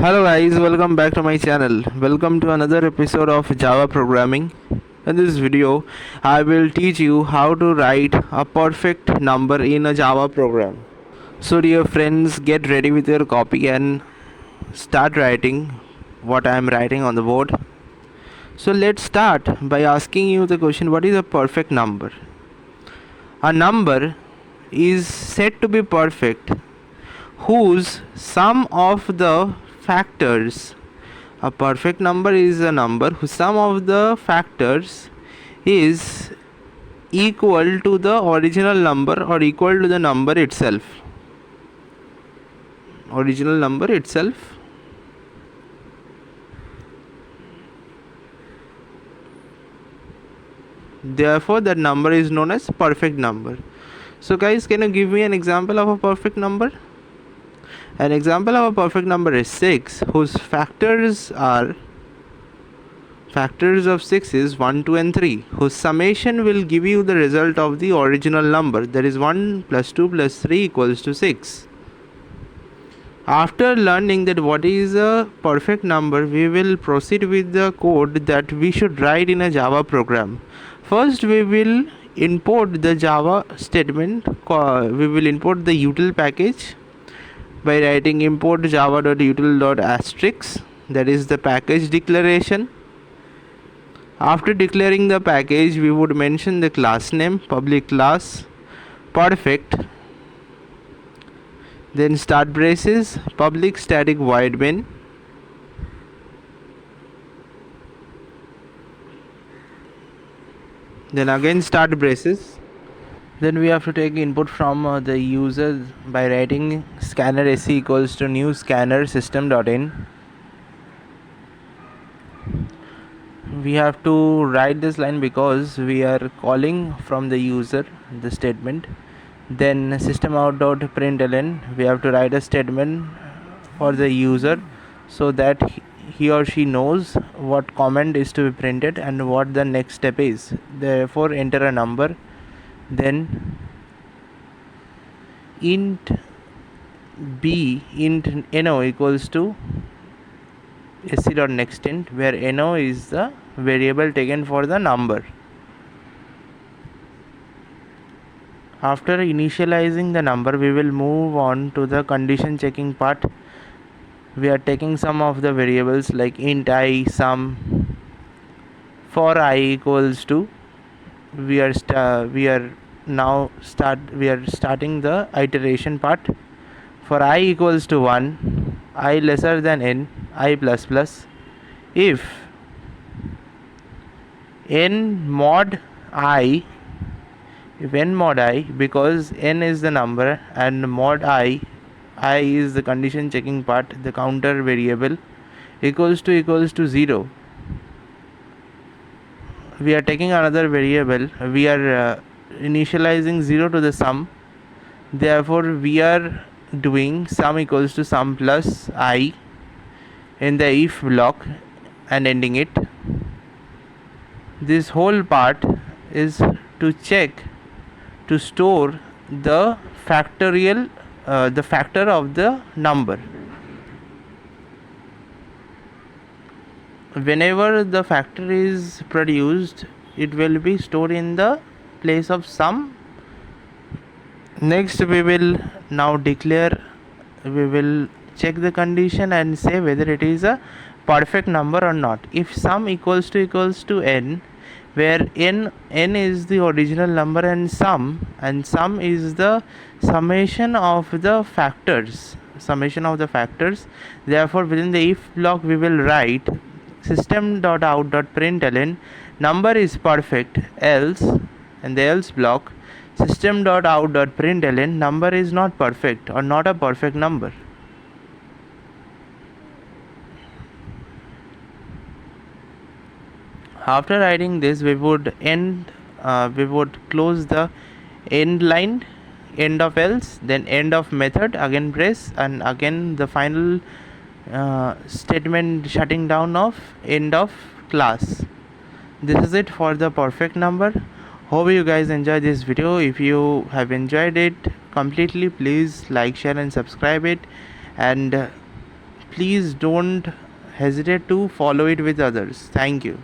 Hello guys, welcome back to my channel. Welcome to another episode of Java programming. In this video, I will teach you how to write a perfect number in a Java program. So dear friends, get ready with your copy and start writing what I am writing on the board. So let's start by asking you the question, what is a perfect number? A number is said to be perfect whose sum of the factors, a perfect number is a number whose sum of the factors is equal to the original number or equal to the number itself. Original number itself. Therefore, that number is known as perfect number. So guys, can you give me an example of a perfect number? An example of a perfect number is 6, whose factors of 6 is 1, 2 and 3, whose summation will give you the result of the original number, that is 1 plus 2 plus 3 equals to 6. After learning that what is a perfect number, we will proceed with the code that we should write in a Java program. First, we will import the Java statement, we will import the util package by writing import java.util.asterisk, that is the package declaration. After declaring the package, we would mention the class name, public class perfect, then start braces, public static void main, then again start braces. Then we have to take input from the user by writing scanner isce equals to new scanner system.in. We have to write this line because we are calling from the user the statement. Then system.out.println, we have to write a statement for the user so that he or she knows what comment is to be printed and what the next step is. Therefore, enter a number. Then int no equals to sc.nextInt, where no is the variable taken for the number. After initializing the number, we will move on to the condition checking part. We are taking some of the variables like int I, sum. For I equals to, we are starting the iteration part. For I equals to 1, I lesser than n, I plus plus. If n mod I, because n is the number and mod I is the condition checking part, the counter variable, equals to 0, we are taking another variable. We are initializing 0 to the sum. Therefore, we are doing sum equals to sum plus I in the if block and ending it. This whole part is to check, to store the factorial, the factor of the number. Whenever the factor is produced, it will be stored in the place of sum. Next, we will now declare, we will check the condition and say whether it is a perfect number or not. If sum equals to n, where n is the original number and sum is the summation of the factors, therefore within the if block we will write system.out.println number is perfect, else, and the else block system.out.println number is not perfect or not a perfect number. After writing this, we would close the end line, end of else, then end of method, again brace, and again the final statement shutting down of end of class. This is it for the perfect number. Hope you guys enjoyed this video. If you have enjoyed it completely, please like, share and subscribe it, and please don't hesitate to follow it with others. Thank you.